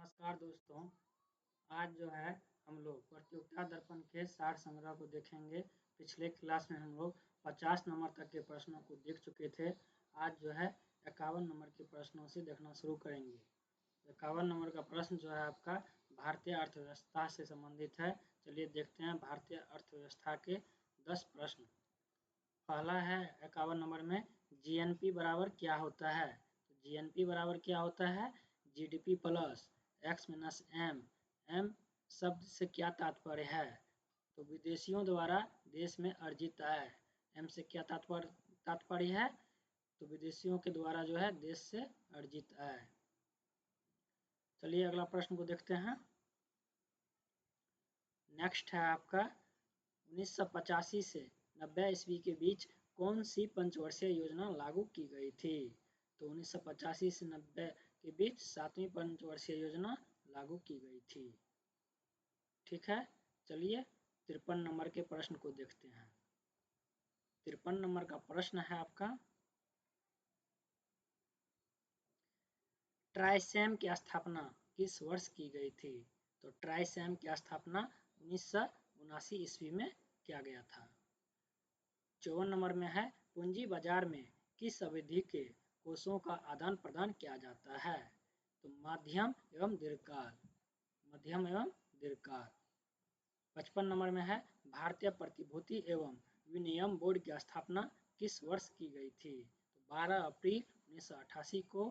नमस्कार दोस्तों। आज जो है हम लोग प्रतियोगिता दर्पण के सार संग्रह को देखेंगे। पिछले क्लास में हम लोग 50 नंबर तक के प्रश्नों को देख चुके थे। आज जो है 51 नंबर के प्रश्नों से देखना शुरू करेंगे। 51 नंबर का प्रश्न जो है आपका भारतीय अर्थव्यवस्था से संबंधित है। चलिए देखते हैं भारतीय अर्थव्यवस्था के 10 प्रश्न। पहला है 51 नंबर में जीएनपी बराबर क्या होता है। तो जीएनपी बराबर क्या होता है? GDP plus X minus M. M शब्द से क्या तात्पर्य है? तो विदेशियों द्वारा देश में अर्जित आय। एम से क्या तात्पर्य है? तो विदेशियों के द्वारा जो है देश से अर्जित आय। चलिए अगला प्रश्न को देखते हैं। नेक्स्ट है आपका 1985 से 90 ईस्वी के बीच कौन सी पंचवर्षीय योजना लागू की गई थी। तो 1985 से 90 के बीच 7वीं पंचवर्षीय योजना लागू की गई थी। ठीक है, चलिए 53 नंबर के प्रश्न को देखते हैं। 53 नंबर का प्रश्न है आपका ट्राइसेम की स्थापना किस वर्ष की गई थी। तो ट्राइसेम की स्थापना 1979 ईस्वी में किया गया था। 54 नंबर में है पूंजी बाजार में किस अवधि के कोषों का आदान प्रदान किया जाता है। तो मध्यम एवं दीर्घकाल। मध्यम एवं दीर्घकाल। 55 नंबर में है भारतीय प्रतिभूति एवं विनिमय बोर्ड की स्थापना किस वर्ष की गई थी। तो 12 अप्रैल 1988 को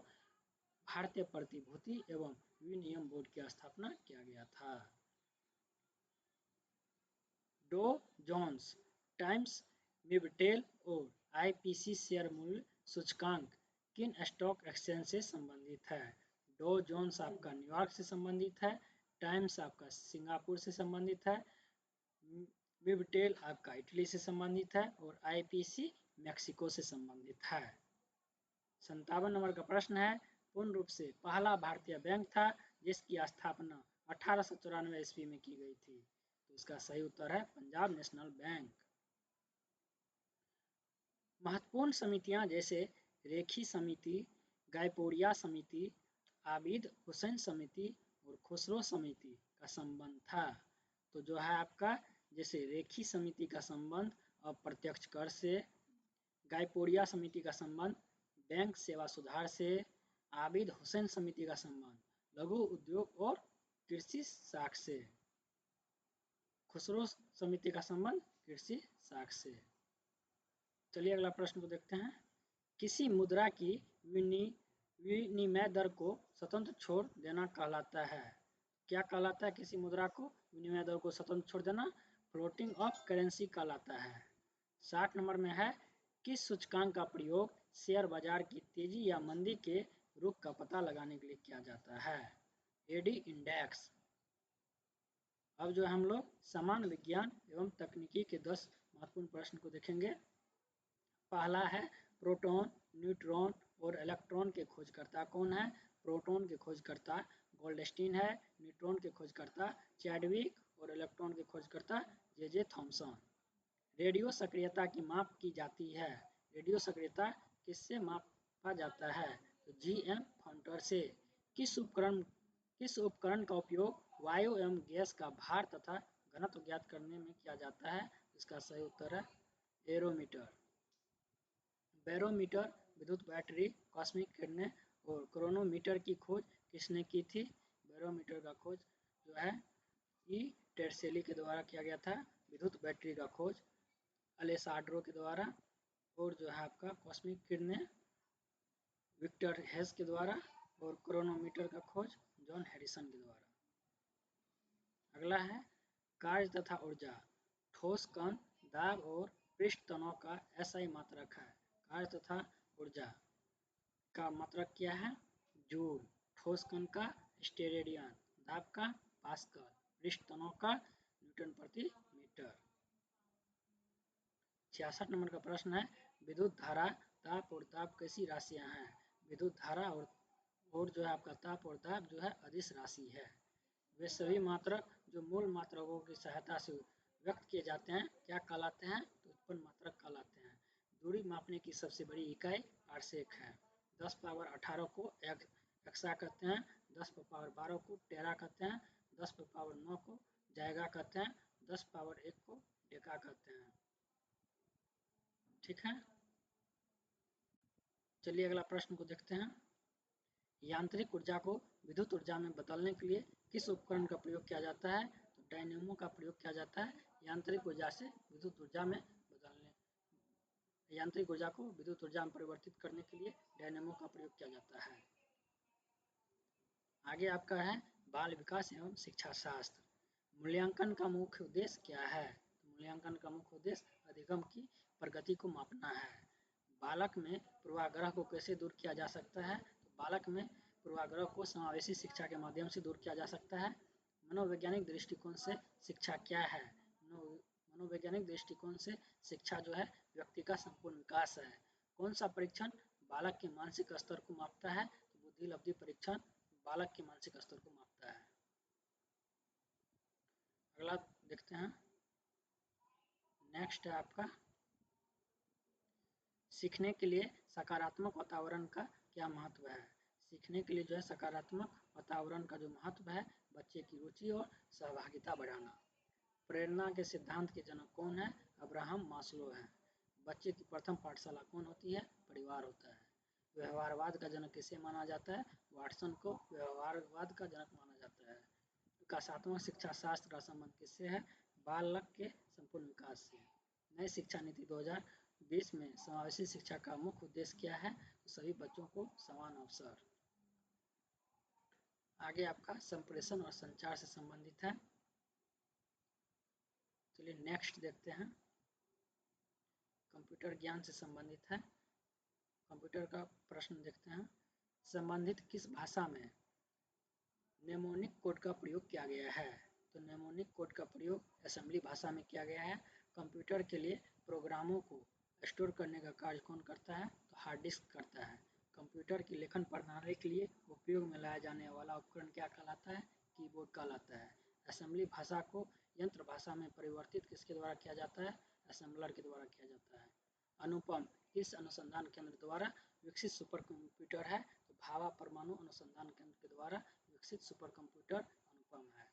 भारतीय प्रतिभूति एवं विनिमय बोर्ड की स्थापना किया गया था। डो जोन्स टाइम्स मिबटेल और आईपीसी शेयर मूल्य सूचकांक किन स्टॉक एक्सचेंज से संबंधित है। डो जोन्स आपका न्यूयॉर्क से संबंधित है, टाइम्स आपका सिंगापुर से संबंधित है, मिबटेल आपका इटली से संबंधित है और आईपीसी मैक्सिको से संबंधित है। 57 नंबर का प्रश्न है पूर्ण रूप से पहला भारतीय बैंक था जिसकी स्थापना 1894 ईस्वी में की गई थी। तो इसका सही उत्तर है पंजाब नेशनल बैंक। महत्वपूर्ण समितियां जैसे रेखी समिति, गायपोरिया समिति, आबिद हुसैन समिति और खुसरो समिति का संबंध था। तो जो है आपका जैसे रेखी समिति का संबंध अप्रत्यक्ष कर से, गायपोरिया समिति का संबंध बैंक सेवा सुधार से, आबिद हुसैन समिति का संबंध लघु उद्योग और कृषि साख से, खुसरो समिति का संबंध कृषि साख से। चलिए अगला प्रश्न को देखते हैं। किसी मुद्रा की विनिमय दर को स्वतंत्र छोड़ देना कहलाता है। क्या कहलाता है? किसी मुद्रा को विनिमय दर को स्वतंत्र छोड़ देना फ्लोटिंग ऑफ करेंसी कहलाता है। 60 नंबर में है किस सूचकांक का प्रयोग शेयर बाजार की तेजी या मंदी के रुख का पता लगाने के लिए किया जाता है। AD index. अब जो हम लोग सामान्य विज्ञान एवं तकनीकी के 10 महत्वपूर्ण प्रश्न को देखेंगे। पहला है प्रोटॉन, न्यूट्रॉन और इलेक्ट्रॉन के खोजकर्ता कौन है। प्रोटॉन के खोजकर्ता गोल्डस्टीन है, न्यूट्रॉन के खोजकर्ता चैडविक और इलेक्ट्रॉन के खोजकर्ता जे थॉमसन। रेडियो सक्रियता की माप की जाती है। रेडियो सक्रियता किससे मापा जाता है। तो जीएम फॉन्टर से। किस उपकरण का उपयोग वायु एवं गैस का भार तथा घनत्व ज्ञात करने में किया जाता है। इसका सही उत्तर है एरोमीटर। बैरोमीटर, विद्युत बैटरी, कॉस्मिक किरणें और क्रोनोमीटर की खोज किसने की थी। बैरोमीटर का खोज जो है ई टेरसेली के द्वारा किया गया था। विद्युत बैटरी का खोज अलेसाड्रो के द्वारा और जो है आपका कॉस्मिक किरणें विक्टर हेस के द्वारा और क्रोनोमीटर का खोज जॉन हैरिसन के द्वारा। अगला है कार्य तथा ऊर्जा। ठोस कण, दाब और पृष्ठ तनाव का एसआई मात्रक है। कार्य तथा ऊर्जा का मात्रक क्या है? जूल। ठोस कण का स्टेरेडियन, दाब का पास्कल, पृष्ठ तनाव का न्यूटन प्रति मीटर। 66 नंबर का प्रश्न है विद्युत धारा, ताप और दाब कैसी राशियां हैं। विद्युत धारा और जो है आपका ताप और दाब जो है अदिश राशि है। वे सभी मात्रक जो मूल मात्रकों की सहायता से व्यक्त किए जाते हैं क्या कहलाते हैं। तो उत्पन्न मात्रक कहलाते हैं। दूरी मापने की सबसे बड़ी इकाई पार्सेक है। 10 पावर 18 को एक्सा कहते हैं, 10 पर पावर 12 को टेरा कहते हैं, 10 पर पावर 9 को जाएगा कहते हैं, 10 पावर 1 को डेका कहते हैं। ठीक है, चलिए अगला प्रश्न को देखते हैं। यांत्रिक ऊर्जा को विद्युत ऊर्जा में बदलने के लिए किस उपकरण का प्रयोग किया जाता है? तो डायनेमो का प्रयोग किया जाता है यांत्रिक ऊर्जा से विद्युत ऊर्जा में बदलने। यांत्रिक ऊर्जा को विद्युत ऊर्जा में परिवर्तित करने के लिए डायनेमो का प्रयोग किया जाता है। आगे आपका है बाल विकास एवं शिक्षा शास्त्र। मूल्यांकन का मुख्य उद्देश्य क्या है? तो मूल्यांकन का मुख्य उद्देश्य अधिगम की प्रगति को मापना है। बालक में पूर्वाग्रह को कैसे दूर किया जा सकता है? तो बालक में पूर्वाग्रह को समावेशी शिक्षा के माध्यम से दूर किया जा सकता है। मनोवैज्ञानिक दृष्टिकोण से शिक्षा क्या है? मनोवैज्ञानिक दृष्टिकोण से शिक्षा जो है व्यक्ति का संपूर्ण विकास है। कौन सा परीक्षण बालक के मानसिक स्तर को मापता है? तो बुद्धि लब्धि परीक्षण बालक के मानसिक स्तर को मापता है। अगला देखते हैं, नेक्स्ट है आपका सीखने के लिए सकारात्मक वातावरण का क्या महत्व है? सीखने के लिए जो है सकारात्मक वातावरण का जो महत्व है, बच्चे की रुचि और सहभागिता बढ़ाना। प्रेरणा के सिद्धांत के जनक कौन है? अब्राहम मास्लो है। बच्चे की प्रथम पाठशाला कौन होती है? परिवार होता है। व्यवहारवाद का जनक किसे माना जाता है? वाटसन को व्यवहारवाद का जनक माना जाता है। विकासात्मक शिक्षा शास्त्र का संबंध किससे है? बालक के संपूर्ण विकास से। नई शिक्षा नीति 2020 में समावेशी शिक्षा का मुख्य उद्देश्य क्या है? तो सभी बच्चों को समान अवसर। आगे आपका संप्रेषण और संचार से संबंधित है। चलिए नेक्स्ट देखते हैं, कंप्यूटर ज्ञान से संबंधित है। कंप्यूटर का प्रश्न देखते हैं। संबंधित किस भाषा में नेमोनिक कोड का प्रयोग किया गया है? तो नेमोनिक कोड का प्रयोग असेंबली भाषा में किया गया है। कंप्यूटर के लिए प्रोग्रामों को स्टोर करने का कार्य कौन करता है? तो हार्ड डिस्क करता है। कंप्यूटर की लेखन प्रणाली के लिए उपयोग में लाया जाने वाला उपकरण क्या कहलाता है? कीबोर्ड कहलाता है। असेंबली भाषा को यंत्र भाषा में परिवर्तित किसके द्वारा किया जाता है? असेंबलर के द्वारा किया जाता है। अनुपम किस अनुसंधान केंद्र द्वारा विकसित सुपर कंप्यूटर है? तो भाभा परमाणु अनुसंधान केंद्र के द्वारा विकसित सुपर कंप्यूटर अनुपम है।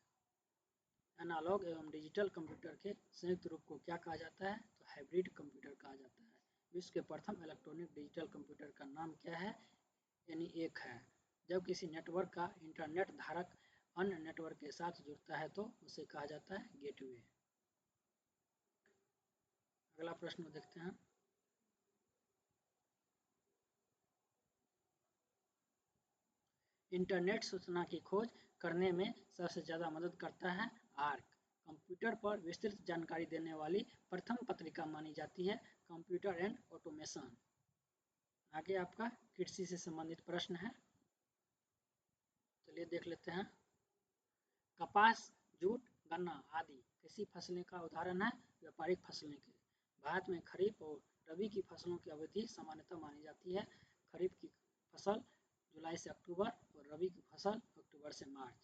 एनालॉग एवं डिजिटल कंप्यूटर के संयुक्त रूप को क्या कहा जाता है? तो हाइब्रिड कंप्यूटर कहा जाता है। विश्व के प्रथम इलेक्ट्रॉनिक डिजिटल कंप्यूटर का नाम क्या है? ENIAC है। जब किसी नेटवर्क का इंटरनेट धारक अन्य नेटवर्क के साथ जुड़ता है तो उसे कहा जाता है गेटवे। अगला प्रश्न देखते हैं। इंटरनेट सूचना की खोज करने में सबसे ज़्यादा मदद करता है आर्क। कंप्यूटर पर विस्तृत जानकारी देने वाली प्रथम पत्रिका मानी जाती है कंप्यूटर एंड ऑटोमेशन। आगे आपका कृषि से संबंधित प्रश्न है, चलिए देख लेते हैं। कपास, जूट, गन्ना आदि कृषि फसलें का उदाहरण है व्यापारिक फसलें के। भारत में खरीफ और रबी की फसलों की अवधि सामान्यतः मानी जाती है। खरीफ की फसल जुलाई से अक्टूबर और रबी की फसल अक्टूबर से मार्च।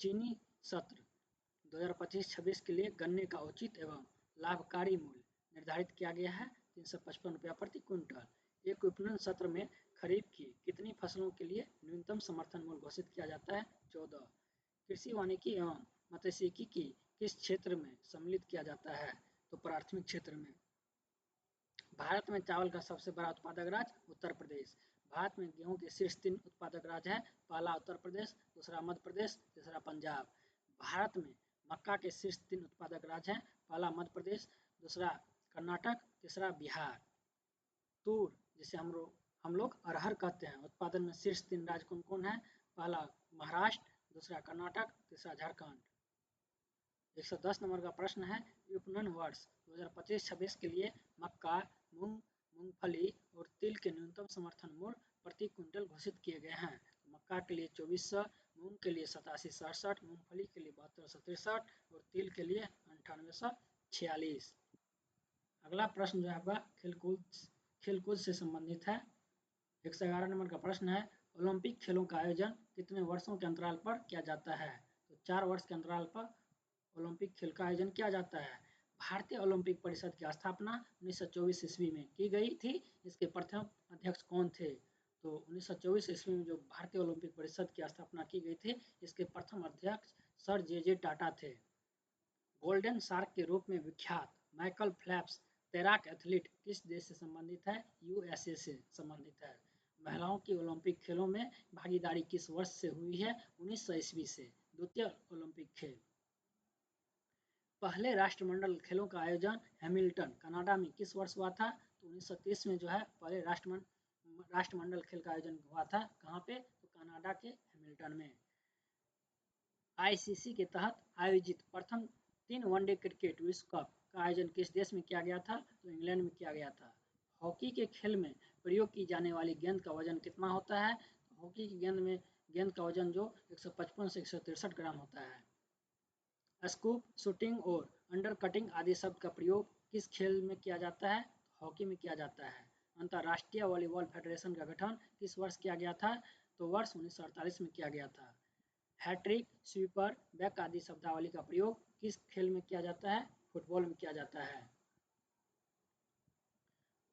चीनी सत्र 2025-26 के लिए गन्ने का उचित एवं लाभकारी मूल्य निर्धारित किया गया है 355 रुपया प्रति क्विंटल। एक विपणन सत्र में खरीफ की कितनी फसलों के लिए न्यूनतम समर्थन मूल्य घोषित किया जाता है? 14। कृषि वानिकी एवं मत्स्यिकी की किस क्षेत्र में सम्मिलित किया जाता है? तो प्राथमिक क्षेत्र में। भारत में चावल का सबसे बड़ा उत्पादक राज्य उत्तर प्रदेश। भारत में गेहूं के शीर्ष 3 उत्पादक राज्य है, पहला उत्तर प्रदेश, दूसरा मध्य प्रदेश, तीसरा पंजाब। भारत में मक्का के शीर्ष 3 उत्पादक राज्य हैं, पहला मध्य प्रदेश, दूसरा कर्नाटक, तीसरा बिहार। तूर जिसे हम लोग अरहर कहते हैं, उत्पादन में शीर्ष 3 राज्य कौन कौन है? पहला महाराष्ट्र, दूसरा कर्नाटक, तीसरा झारखंड। 110 नंबर का प्रश्न है, विपणन वर्ष 2025-26 के लिए मक्का, मूंग, मूंगफली और तिल के न्यूनतम समर्थन मूल्य प्रति क्विंटल घोषित किए गए हैं। मक्का के लिए 2400, मूंग के लिए 8767, मूंगफली के लिए 7263 और तिल के लिए 9846। अगला प्रश्न जो है आपका खेलकूद से संबंधित है। 111 नंबर का प्रश्न है, ओलंपिक खेलों का आयोजन कितने वर्षों के अंतराल पर किया जाता है? तो 4 वर्ष के अंतराल पर ओलंपिक खेल का आयोजन किया जाता है। भारतीय ओलंपिक परिषद की स्थापना 1924 ईस्वी में की गई थी। इसके प्रथम अध्यक्ष कौन थे? तो 1924 ईस्वी में जो भारतीय ओलंपिक परिषद की स्थापना की गई थी, इसके प्रथम अध्यक्ष सर जे टाटा थे। गोल्डन शार्क के रूप में विख्यात माइकल फेल्प्स तैराक एथलीट किस देश से संबंधित है? यूएसए से संबंधित है। महिलाओं की ओलंपिक खेलों में भागीदारी किस वर्ष से हुई है? 1900 ईस्वी से। द्वितीय ओलंपिक खेल। पहले राष्ट्रमंडल खेलों का आयोजन हैमिल्टन कनाडा में किस वर्ष हुआ था? तो 1930 में जो है पहले राष्ट्रमंडल खेल का आयोजन हुआ था। कहाँ पे? तो कनाडा के हैमिल्टन में। आईसीसी के तहत आयोजित प्रथम 3 वनडे क्रिकेट विश्व कप का आयोजन किस देश में किया गया था? तो इंग्लैंड में किया गया था। हॉकी के खेल में प्रयोग की जाने वाली गेंद का वजन कितना होता है? तो हॉकी की गेंद का वजन जो 155 से 163 ग्राम होता है। स्कूप, शूटिंग और अंडर कटिंग आदि शब्द का प्रयोग किस खेल में किया जाता है? हॉकी में किया जाता है। अंतर्राष्ट्रीय वॉलीबॉल फेडरेशन का गठन किस वर्ष किया गया था? तो वर्ष 1948 में किया गया था। हैट्रिक, स्वीपर, बैक आदि शब्दावली का प्रयोग किस खेल में किया जाता है? फुटबॉल में किया जाता है।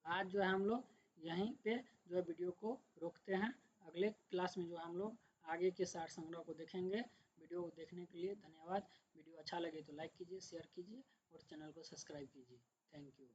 आज जो है हम लोग यहीं पे जो है वीडियो को रोकते हैं। अगले क्लास में जो हम लोग आगे के सार संग्रह को देखेंगे। वीडियो को देखने के लिए धन्यवाद। वीडियो अच्छा लगे तो लाइक कीजिए, शेयर कीजिए और चैनल को सब्सक्राइब कीजिए। Thank you.